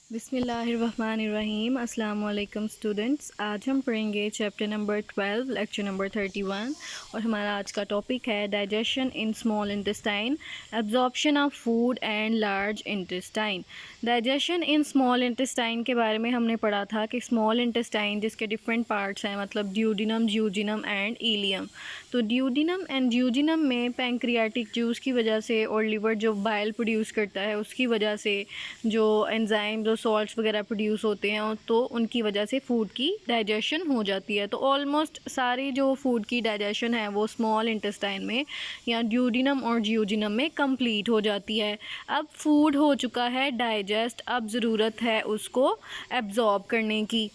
बिस्मिल्लाहिर्रहमानिर्रहीम। अस्सलाम वालेकुम स्टूडेंट्स। आज हम पढ़ेंगे चैप्टर नंबर 12 लेक्चर नंबर 31 और हमारा आज का टॉपिक है digestion in small intestine, absorption of food and large intestine. Digestion in small intestine के बारे में हमने पढ़ा था कि स्मॉल इंटेस्टाइन जिसके डिफरेंट पार्ट्स हैं, मतलब ड्यूडिनम, ज्यूजिनम एंड इलियम। तो ड्यूडिनम एंड ज्यूजिनम में पैंक्रियाटिक जूस की वजह से और लिवर जो बाइल प्रोड्यूस करता है उसकी वजह से जो एंजाइम जो सॉल्ट्स वगैरह प्रोड्यूस होते हैं तो उनकी वजह से फ़ूड की डाइजेशन हो जाती है। तो ऑलमोस्ट सारी जो फूड की डाइजेशन है वो स्मॉल इंटेस्टाइन में या ड्यूडिनम और ज्यूजिनम में कंप्लीट हो जाती है। अब फूड हो चुका है डाइजेस्ट, अब ज़रूरत है उसको एब्जॉर्ब करने की।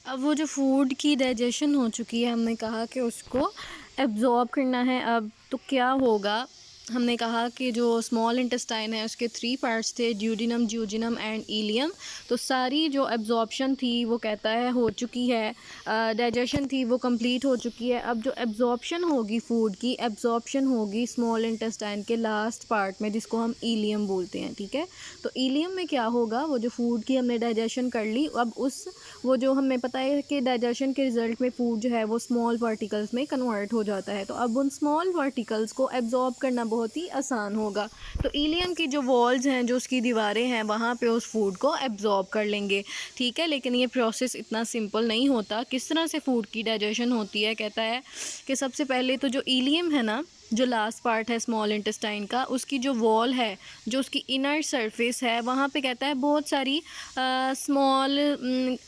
अब वो जो फूड की डाइजेशन हो चुकी है, हमने कहा कि उसको एब्जॉर्ब करना है। अब तो क्या होगा, हमने कहा कि जो स्मॉल इंटेस्टाइन है उसके 3 पार्ट्स थे, ड्यूडिनम, ज्यूजिनम एंड इलियम। तो सारी जो एब्जॉर्प्शन थी वो कहता है हो चुकी है, डाइजेशन थी वो कंप्लीट हो चुकी है। अब जो एब्जॉर्प्शन होगी फूड की, एब्जॉर्प्शन होगी स्मॉल इंटेस्टाइन के लास्ट पार्ट में जिसको हम इलियम बोलते हैं। ठीक है, तो इलियम में क्या होगा, वो जो फूड की हमने डाइजेशन कर ली, अब उस वो जो हमें पता है कि डाइजेशन के रिज़ल्ट में फ़ूड जो है वो स्मॉल पार्टिकल्स में कन्वर्ट हो जाता है। तो अब उन स्मॉल पार्टिकल्स को एब्जॉर्ब करना बहुत ही आसान होगा। तो इलियम की जो वॉल्स हैं, जो उसकी दीवारें हैं, वहाँ पे उस फूड को एब्जॉर्ब कर लेंगे। ठीक है, लेकिन ये प्रोसेस इतना सिंपल नहीं होता। किस तरह से फ़ूड की डाइजेशन होती है, कहता है कि सबसे पहले तो जो इलियम है ना, जो लास्ट पार्ट है स्मॉल इंटेस्टाइन का, उसकी जो वॉल है, जो उसकी इनर सरफेस है, वहाँ पे कहता है बहुत सारी स्मॉल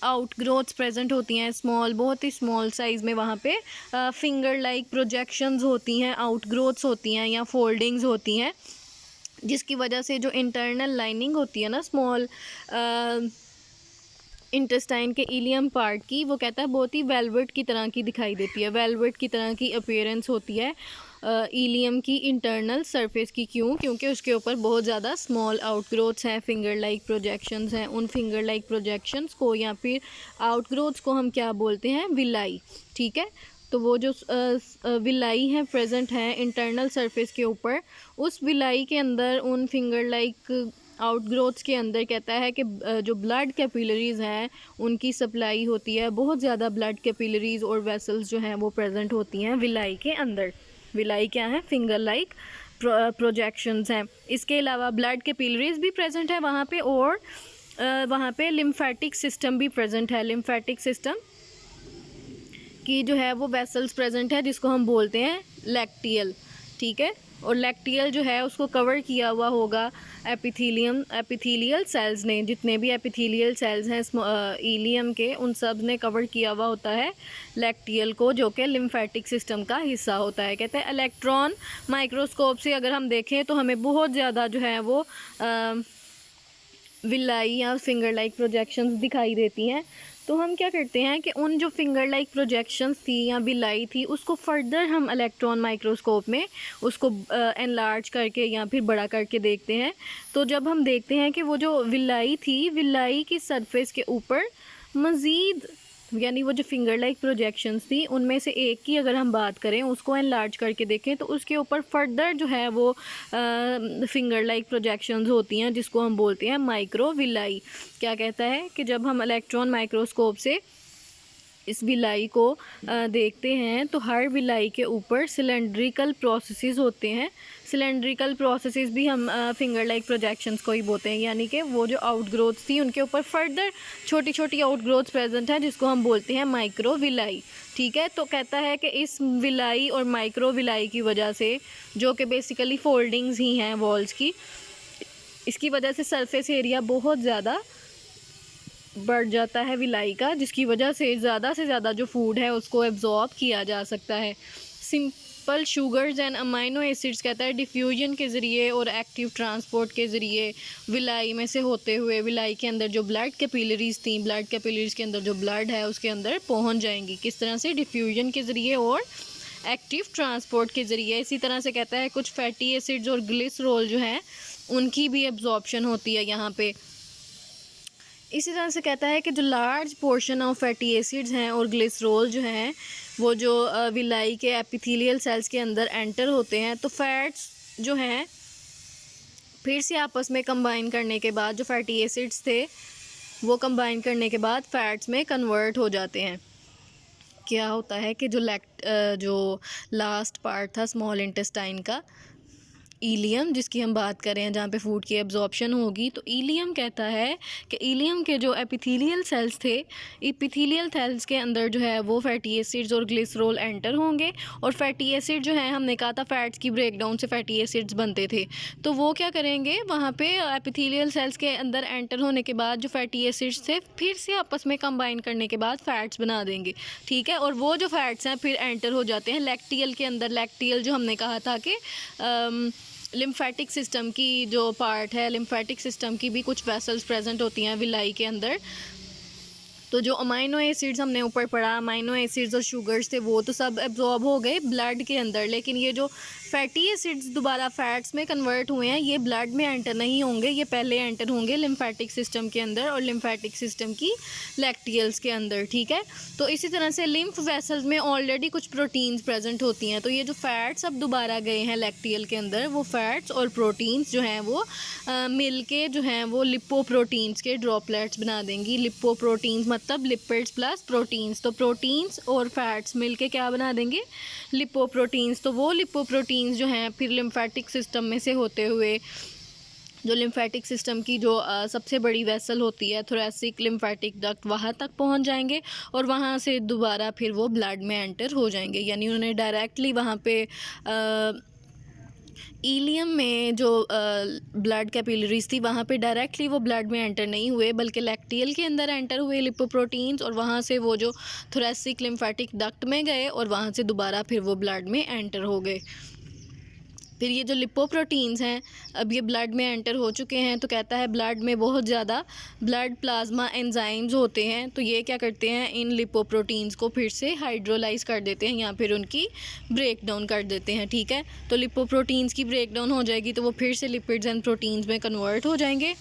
आउटग्रोथ्स प्रेजेंट होती हैं। स्मॉल, बहुत ही स्मॉल साइज़ में वहाँ पे फिंगर लाइक प्रोजेक्शंस होती हैं, आउटग्रोथ्स होती हैं या फोल्डिंग्स होती हैं, जिसकी वजह से जो इंटरनल लाइनिंग होती है ना स्मॉल इंटेस्टाइन के इलियम पार्ट की, वो कहता है बहुत ही वेलवेट की तरह की दिखाई देती है, वेलवेट की तरह की अपीयरेंस होती है इलियम की इंटरनल सरफेस की। क्यों? क्योंकि उसके ऊपर बहुत ज़्यादा स्मॉल आउटग्रोथ्स हैं, फिंगर लाइक प्रोजेक्शंस हैं। उन फिंगर लाइक प्रोजेक्शंस को या फिर आउटग्रोथ्स को हम क्या बोलते हैं? विलाई। ठीक है, तो वो जो विलाई हैं प्रेजेंट हैं इंटरनल सरफेस के ऊपर, उस विलाई के अंदर उन फिंगर लाइक आउटग्रोथ्स के अंदर कहता है कि जो ब्लड कैपिलरीज़ हैं उनकी सप्लाई होती है। बहुत ज़्यादा ब्लड कैपिलरीज़ और वेसल्स जो हैं वो प्रेजेंट होती हैं विलाई के अंदर। विलाई क्या है? फिंगर लाइक प्रोजेक्शंस हैं। इसके अलावा ब्लड कैपिलरीज़ भी प्रेजेंट है वहाँ पे, और वहाँ पे लिम्फेटिक सिस्टम भी प्रेजेंट है। लिम्फेटिक सिस्टम की जो है वो वेसल्स प्रेजेंट है जिसको हम बोलते हैं लैक्टियल। ठीक है, और लैक्टियल जो है उसको कवर किया हुआ होगा एपिथेलियल सेल्स ने। जितने भी एपिथेलियल सेल्स हैं इलियम के, उन सब ने कवर किया हुआ होता है लैक्टियल को, जो कि लिम्फेटिक सिस्टम का हिस्सा होता है। कहते हैं इलेक्ट्रॉन माइक्रोस्कोप से अगर हम देखें तो हमें बहुत ज़्यादा जो है वो विलाई या फिंगर लाइक प्रोजेक्शंस दिखाई देती हैं। तो हम क्या करते हैं कि उन जो फिंगर लाइक प्रोजेक्शंस थी या विलाई थी, उसको फर्दर हम इलेक्ट्रॉन माइक्रोस्कोप में उसको एनलार्ज करके या फिर बड़ा करके देखते हैं। तो जब हम देखते हैं कि वो जो विलाई थी, विलाई की सरफेस के ऊपर मज़ीद, यानी वो जो फिंगर लाइक प्रोजेक्शंस थी उनमें से एक की अगर हम बात करें, उसको एनलार्ज करके देखें, तो उसके ऊपर फर्दर जो है वो फिंगर लाइक प्रोजेक्शंस होती हैं जिसको हम बोलते हैं माइक्रोविलाई। क्या कहता है कि जब हम इलेक्ट्रॉन माइक्रोस्कोप से इस विलाई को देखते हैं तो हर विलाई के ऊपर सिलेंड्रिकल प्रोसेसेस होते हैं। सिलेंड्रिकल प्रोसेसेस भी हम फिंगर लाइक प्रोजेक्शंस को ही बोलते हैं, यानी कि वो जो आउटग्रोथ थी उनके ऊपर फर्दर छोटी छोटी आउटग्रोथ प्रेजेंट है जिसको हम बोलते हैं माइक्रो विलाई। ठीक है, तो कहता है कि इस विलाई और माइक्रो विलाई की वजह से, जो कि बेसिकली फोल्डिंग्स ही हैं वॉल्स की, इसकी वजह से सरफेस एरिया बहुत ज़्यादा बढ़ जाता है विलाई का, जिसकी वजह से ज़्यादा जो फूड है उसको एब्जॉर्ब किया जा सकता है। Simple sugars and amino acids, कहता है डिफ्यूजन के ज़रिए और एक्टिव ट्रांसपोर्ट के ज़रिए विलाई में से होते हुए विलाई के अंदर जो ब्लड कैपिलरीज़ थी, ब्लड कैपिलरीज़ के अंदर जो ब्लड है उसके अंदर पहुंच जाएंगी। किस तरह से? डिफ्यूजन के ज़रिए और एक्टिव ट्रांसपोर्ट के ज़रिए। इसी तरह से कहता है कुछ फैटी एसिड्स और ग्लिसरॉल जो हैं उनकी भी एब्जॉर्प्शन होती है यहाँ पे। इसी तरह से कहता है कि जो large portion of fatty acids हैं और ग्लिसरॉल जो हैं वो जो विलाई के एपिथेलियल सेल्स के अंदर एंटर होते हैं, तो फैट्स जो हैं फिर से आपस में कंबाइन करने के बाद जो फैटी एसिड्स थे वो कंबाइन करने के बाद फैट्स में कन्वर्ट हो जाते हैं। क्या होता है कि जो लास्ट पार्ट था स्मॉल इंटेस्टाइन का, इलियम जिसकी हम बात कर रहे हैं, जहाँ पे फूड की एब्जॉर्प्शन होगी, तो इलियम कहता है कि इलियम के जो एपिथेलियल सेल्स थे, एपिथेलियल सेल्स के अंदर जो है वो फैटी एसिड्स और ग्लिसरॉल एंटर होंगे। और फैटी एसिड जो है, हमने कहा था फैट्स की ब्रेकडाउन से फैटी एसिड्स बनते थे, तो वो क्या करेंगे वहाँ पे एपिथेलियल सेल्स के अंदर एंटर होने के बाद जो फैटी एसिड्स थे फिर से आपस में कंबाइन करने के बाद फैट्स बना देंगे, ठीक है। और वो जो फैट्स हैं फिर एंटर हो जाते हैं लैक्टियल के अंदर। लैक्टियल जो हमने कहा था कि लिम्फेटिक सिस्टम की जो पार्ट है, लिम्फेटिक सिस्टम की भी कुछ वेसल्स प्रेजेंट होती हैं विलाई के अंदर। तो जो अमाइनो एसिड्स हमने ऊपर पढ़ा, अमाइनो एसिड्स और शुगर्स थे, वो तो सब एब्जॉर्ब हो गए ब्लड के अंदर, लेकिन ये जो फैटी एसिड्स दोबारा फैट्स में कन्वर्ट हुए हैं ये ब्लड में एंटर नहीं होंगे, ये पहले एंटर होंगे लिम्फेटिक सिस्टम के अंदर और लिम्फेटिक सिस्टम की लैक्टियल्स के अंदर, ठीक है। तो इसी तरह से लिम्फ वेसल्स में ऑलरेडी कुछ प्रोटीन्स प्रेजेंट होती हैं, तो ये जो फैट्स अब दोबारा गए हैं लैक्टियल के अंदर, वो फैट्स और प्रोटीन्स जो हैं वो मिल के जो हैं वो लिपोप्रोटीन्स के ड्रॉपलेट्स बना देंगी। लिपोप्रोटीन्स मतलब लिपिड्स प्लस प्रोटीन्स, तो प्रोटीन्स और फैट्स मिलके क्या बना देंगे, लिपोप्रोटीन्स। तो वो लिपोप्रोटीन्स जो हैं फिर लिम्फेटिक सिस्टम में से होते हुए जो लिम्फेटिक सिस्टम की जो सबसे बड़ी वेसल होती है थोरेसिक लिम्फेटिक डक्ट, वहाँ तक पहुँच जाएंगे और वहाँ से दोबारा फिर वो ब्लड में एंटर हो जाएंगे। यानी उन्होंने डायरेक्टली वहाँ पे इलियम में जो ब्लड कैपिलरीज थी वहाँ पे डायरेक्टली वो ब्लड में एंटर नहीं हुए, बल्कि लैक्टियल के अंदर एंटर हुए लिपोप्रोटीन्स, और वहाँ से वो जो थोरेसिक लिम्फेटिक डक्ट में गए और वहाँ से दोबारा फिर वो ब्लड में एंटर हो गए। फिर ये जो लिपोप्रोटीन्स हैं अब ये ब्लड में एंटर हो चुके हैं, तो कहता है ब्लड में बहुत ज़्यादा ब्लड प्लाज्मा एंजाइम्स होते हैं, तो ये क्या करते हैं, इन लिपोप्रोटीन्स को फिर से हाइड्रोलाइज कर देते हैं या फिर उनकी ब्रेक डाउन कर देते हैं, ठीक है। तो लिपोप्रोटीन्स की ब्रेक डाउन हो जाएगी तो वो फिर से लिपिड्स एंड प्रोटीन्स में कन्वर्ट हो जाएंगे।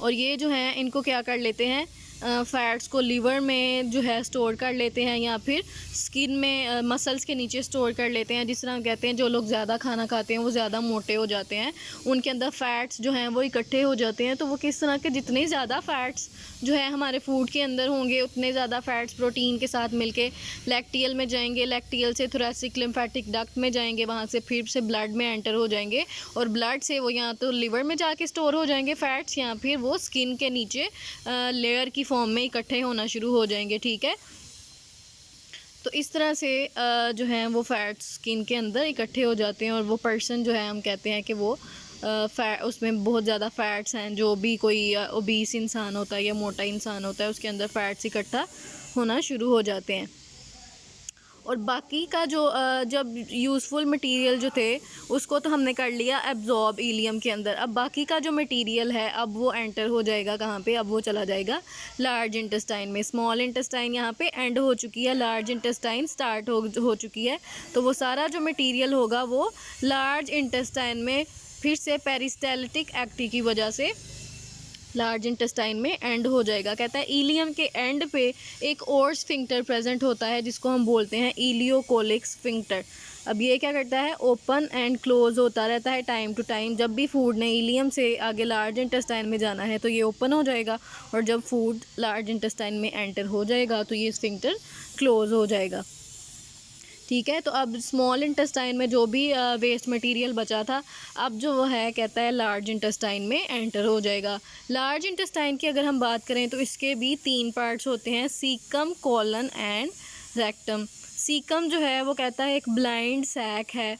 और ये जो हैं इनको क्या कर लेते हैं, फ़ैट्स को लीवर में जो है स्टोर कर लेते हैं या फिर स्किन में मसल्स के नीचे स्टोर कर लेते हैं। जिस तरह हम कहते हैं जो लोग ज़्यादा खाना खाते हैं वो ज़्यादा मोटे हो जाते हैं, उनके अंदर फ़ैट्स जो हैं वो इकट्ठे हो जाते हैं। तो वो किस तरह के, जितने ज़्यादा फ़ैट्स जो है हमारे फूड के अंदर होंगे उतने ज़्यादा फ़ैट्स प्रोटीन के साथ मिलके लैक्टियल में जाएंगे, लैक्टियल से थोरेसिक लिम्फेटिक डक्ट में जाएंगे, वहाँ से फिर से ब्लड में एंटर हो जाएंगे और ब्लड से वो या तो लिवर में जाके स्टोर हो जाएंगे फ़ैट्स या फिर वो स्किन के नीचे लेयर की फॉर्म में इकट्ठे होना शुरू हो जाएंगे, ठीक है। तो इस तरह से जो है वो फ़ैट्स स्किन के अंदर इकट्ठे हो जाते हैं और वो पर्सन जो है हम कहते हैं कि वो उसमें बहुत ज़्यादा फ़ैट्स हैं। जो भी कोई ओबीस इंसान होता है या मोटा इंसान होता है उसके अंदर फ़ैट्स इकट्ठा होना शुरू हो जाते हैं। और बाकी का जो जब यूज़फुल मटेरियल जो थे उसको तो हमने कर लिया एब्जॉर्ब इलियम के अंदर। अब बाकी का जो मटेरियल है अब वो एंटर हो जाएगा कहाँ पे, अब वो चला जाएगा लार्ज इंटेस्टाइन में। स्मॉल इंटेस्टाइन यहाँ पे एंड हो चुकी है, लार्ज इंटेस्टाइन स्टार्ट हो चुकी है। तो वो सारा जो मटेरियल होगा वो लार्ज इंटेस्टाइन में फिर से पेरिस्टाल्टिक एक्ट की वजह से लार्ज इंटेस्टाइन में एंड हो जाएगा। कहता है इलियम के एंड पे एक और स्फिंक्टर प्रेजेंट होता है जिसको हम बोलते हैं इलियोकोलिक स्फिंक्टर। अब ये क्या करता है, ओपन एंड क्लोज होता रहता है टाइम टू टाइम। जब भी फूड ने इलियम से आगे लार्ज इंटेस्टाइन में जाना है तो ये ओपन हो जाएगा और जब फूड लार्ज इंटेस्टाइन में एंटर हो जाएगा तो ये स्फिंक्टर क्लोज हो जाएगा, ठीक है। तो अब स्मॉल इंटेस्टाइन में जो भी वेस्ट मटेरियल बचा था अब जो वो है कहता है लार्ज इंटेस्टाइन में एंटर हो जाएगा। लार्ज इंटेस्टाइन की अगर हम बात करें तो इसके भी 3 पार्ट्स होते हैं, caecum, colon and rectum. Caecum जो है वो कहता है एक ब्लाइंड सैक है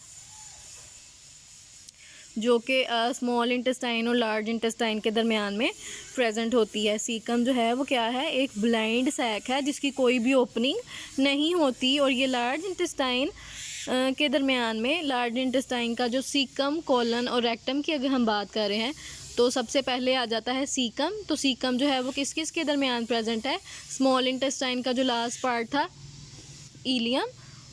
जो कि स्मॉल इंटेस्टाइन और लार्ज इंटेस्टाइन के दरमियान में प्रेजेंट होती है। सीकम जो है वो क्या है, एक ब्लाइंड सैक है जिसकी कोई भी ओपनिंग नहीं होती। और ये लार्ज इंटेस्टाइन के दरमियान में, लार्ज इंटेस्टाइन का जो सीकम, कोलन और रेक्टम की अगर हम बात कर रहे हैं तो सबसे पहले आ जाता है सीकम। तो सीकम जो है वो किस किस के दरमियान प्रेजेंट है, स्मॉल इंटेस्टाइन का जो लास्ट पार्ट था इलियम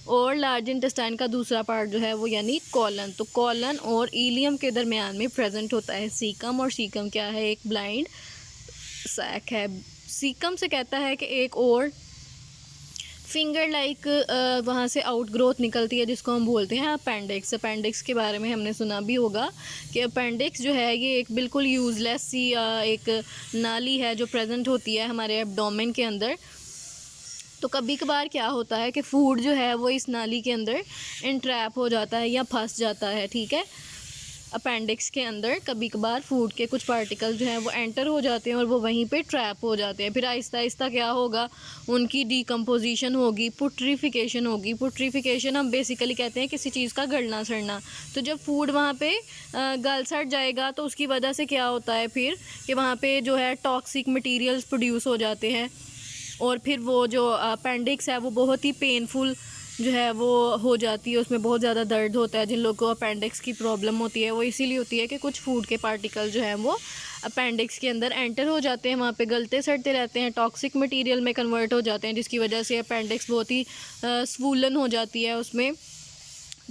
और लार्ज इंटेस्टाइन का दूसरा पार्ट जो है वो यानी कोलन। तो कोलन और इलियम के दरमियान में प्रेजेंट होता है सीकम। और सीकम क्या है, एक ब्लाइंड सैक है। सीकम से कहता है कि एक और फिंगर लाइक वहाँ से आउट ग्रोथ निकलती है जिसको हम बोलते हैं अपेंडिक्स। अपेंडिक्स के बारे में हमने सुना भी होगा कि अपेंडिक्स जो है ये एक बिल्कुल यूज़लेस सी एक नाली है जो प्रेजेंट होती है हमारे एब्डोमेन के अंदर। तो कभी कभार क्या होता है कि फूड जो है वो इस नाली के अंदर इंट्रैप हो जाता है या फंस जाता है, ठीक है। अपेंडिक्स के अंदर कभी कभार फूड के कुछ पार्टिकल जो हैं वो एंटर हो जाते हैं और वो वहीं पे ट्रैप हो जाते हैं। फिर आहिस्ता आहिस्ता क्या होगा, उनकी डिकम्पोजिशन होगी, पुट्रीफिकेशन होगी। पुट्रीफिकेशन हम बेसिकली कहते हैं किसी चीज़ का गलना सड़ना। तो जब फूड वहाँ पे गल सड़ जाएगा तो उसकी वजह से क्या होता है फिर कि वहाँ पे जो है टॉक्सिक मटीरियल्स प्रोड्यूस हो जाते हैं और फिर वो जो अपेंडिक्स है वो बहुत ही पेनफुल जो है वो हो जाती है, उसमें बहुत ज़्यादा दर्द होता है। जिन लोगों को अपेंडिक्स की प्रॉब्लम होती है वो इसीलिए होती है कि कुछ फूड के पार्टिकल जो हैं वो अपेंडिक्स के अंदर एंटर हो जाते हैं, वहाँ पे गलते सड़ते रहते हैं, टॉक्सिक मटेरियल में कन्वर्ट हो जाते हैं, जिसकी वजह से अपेंडिक्स बहुत ही स्वूलन हो जाती है, उसमें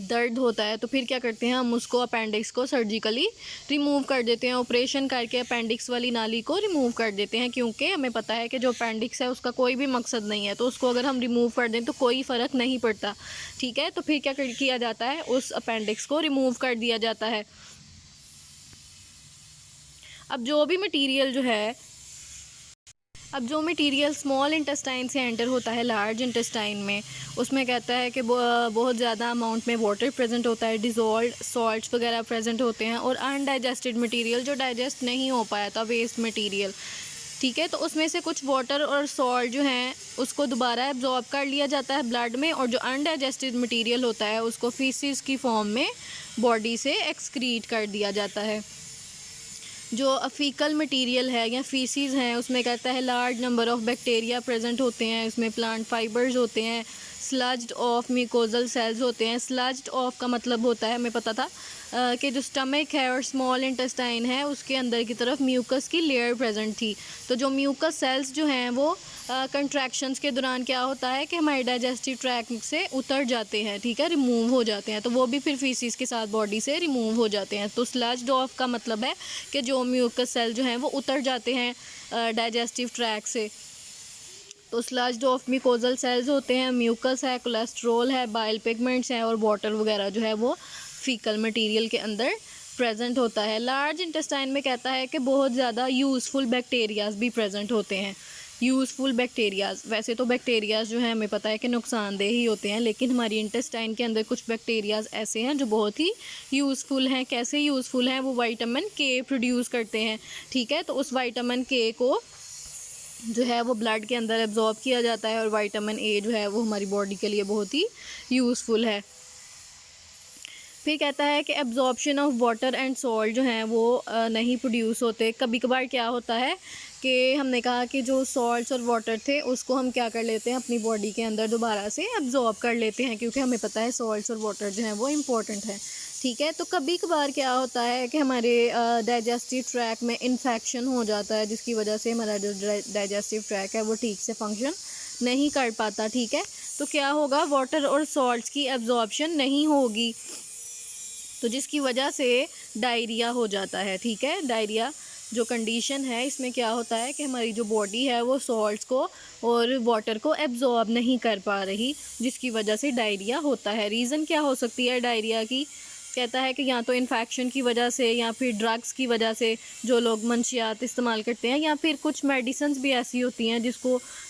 दर्द होता है। तो फिर क्या करते हैं, हम उसको अपेंडिक्स को सर्जिकली रिमूव कर देते हैं, ऑपरेशन करके अपेंडिक्स वाली नाली को रिमूव कर देते हैं, क्योंकि हमें पता है कि जो अपेंडिक्स है उसका कोई भी मकसद नहीं है। तो उसको अगर हम रिमूव कर दें तो कोई फ़र्क नहीं पड़ता, ठीक है। तो फिर क्या किया जाता है, उस अपेंडिक्स को रिमूव कर दिया जाता है। अब जो मटेरियल स्मॉल इंटेस्टाइन से एंटर होता है लार्ज इंटेस्टाइन में, उसमें कहता है कि बहुत ज़्यादा अमाउंट में वाटर प्रेजेंट होता है, डिज़ोल्व्ड सॉल्ट्स वगैरह प्रेजेंट होते हैं, और अनडाइजेस्टेड मटेरियल जो डाइजेस्ट नहीं हो पाया था, वेस्ट मटेरियल, ठीक है। तो उसमें से कुछ वाटर और सॉल्ट जो हैं उसको दोबारा एब्जॉर्ब कर लिया जाता है ब्लड में, और जो अनडाइजेस्टेड मटेरियल होता है उसको फीसिस की फॉर्म में बॉडी से एक्सक्रीट कर दिया जाता है। जो फीकल मटेरियल है या फीसीज हैं उसमें कहता है large number of bacteria present होते हैं, इसमें प्लांट फाइबर्स होते हैं, स्लज्ड ऑफ म्यूकोजल सेल्स होते हैं। स्लज्ड ऑफ का मतलब होता है, हमें पता था कि जो स्टमक है और स्मॉल इंटेस्टाइन है उसके अंदर की तरफ म्यूकस की लेयर प्रेजेंट थी। तो जो म्यूकस सेल्स जो हैं वो कंट्रैक्शंस के दौरान क्या होता है कि हमारे डाइजेस्टिव ट्रैक्ट से उतर जाते हैं, ठीक है, रिमूव हो जाते हैं, तो वो भी फिर फीसिस के साथ बॉडी से रिमूव हो जाते हैं। तो स्लज्ड ऑफ का मतलब है कि जो म्यूकस सेल जो हैं वो उतर जाते हैं डाइजेस्टिव ट्रैक्ट से। तो स्लज्ड ऑफ म्यूकोजल सेल्स होते हैं, म्यूकस है, कोलेस्ट्रॉल है, बाइल पिगमेंट्स हैं और वाटर वगैरह जो है वो फीकल मटेरियल के अंदर प्रेजेंट होता है। लार्ज इंटेस्टाइन में कहता है कि बहुत ज़्यादा यूज़फुल बैक्टीरियाज भी प्रेजेंट होते हैं। यूज़फुल बैक्टीरियाज, वैसे तो बैक्टीरियाज जो है हमें पता है कि नुकसानदेह ही होते हैं, लेकिन हमारी इंटेस्टाइन के अंदर कुछ बैक्टीरियाज ऐसे हैं जो बहुत ही यूज़फुल हैं। कैसे यूज़फुल हैं, वो विटामिन के प्रोड्यूस करते हैं, ठीक है। तो उस विटामिन के को जो है वो ब्लड के अंदर एब्जॉर्ब किया जाता है, और विटामिन ए जो है वो हमारी बॉडी के लिए बहुत ही यूज़फुल है। फिर कहता है कि absorption of water and salt जो हैं वो नहीं प्रोड्यूस होते। कभी कभार क्या होता है कि हमने कहा कि जो सॉल्ट्स और वाटर थे उसको हम क्या कर लेते हैं, अपनी बॉडी के अंदर दोबारा से एब्जॉर्ब कर लेते हैं, क्योंकि हमें पता है सॉल्ट्स और वाटर जो हैं वो इम्पोर्टेंट है, ठीक है। तो कभी कभार क्या होता है कि हमारे डाइजेस्टिव ट्रैक में इन्फेक्शन हो जाता है, जिसकी वजह से हमारा जो डाइजेस्टिव ट्रैक है वो ठीक से फंक्शन नहीं कर पाता, ठीक है। तो क्या होगा, वाटर और सॉल्ट्स की एब्जॉर्प्शन नहीं होगी, तो जिसकी वजह से डायरिया हो जाता है, ठीक है। डायरिया जो कंडीशन है इसमें क्या होता है कि हमारी जो बॉडी है वो सॉल्ट्स को और वाटर को एब्जॉर्ब नहीं कर पा रही, जिसकी वजह से डायरिया होता है। रीज़न क्या हो सकती है डायरिया की, कहता है कि या तो इन्फेक्शन की वजह से या फिर ड्रग्स की वजह से, जो लोग मंशियात इस्तेमाल करते हैं, या फिर कुछ मेडिसिन्स भी ऐसी होती हैं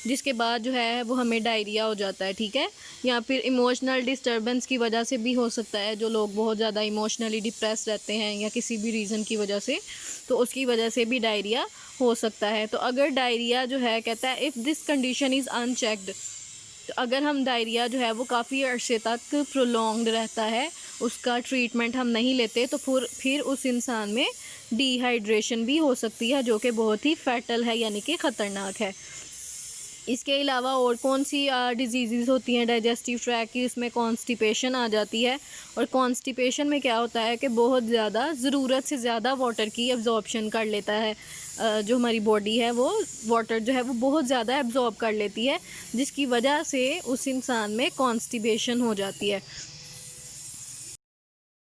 जिसके बाद जो है वो हमें डायरिया हो जाता है, ठीक है। या फिर इमोशनल डिस्टर्बेंस की वजह से भी हो सकता है, जो लोग बहुत ज़्यादा इमोशनली डिप्रेस रहते हैं या किसी भी रीज़न की वजह से, तो उसकी वजह से भी डायरिया हो सकता है। तो अगर डायरिया जो है, कहता है if this condition is unchecked, तो अगर हम डायरिया जो है वो काफ़ी अरसे तक प्रोलॉन्ग्ड रहता है, उसका ट्रीटमेंट हम नहीं लेते, तो फिर उस इंसान में डिहाइड्रेशन भी हो सकती है, जो कि बहुत ही फैटल है, यानी कि ख़तरनाक है। इसके अलावा और कौन सी डिजीज़ होती हैं डाइजेस्टिव ट्रैक की, उसमें कॉन्स्टिपेशन आ जाती है। और कॉन्स्टिपेशन में क्या होता है कि बहुत ज़्यादा ज़रूरत से ज़्यादा वाटर की एब्जॉर्प्शन कर लेता है, जो हमारी बॉडी है वो वाटर जो है वो बहुत ज़्यादा एब्जॉर्ब कर लेती है, जिसकी वजह से उस इंसान में कॉन्स्टिपेशन हो जाती है।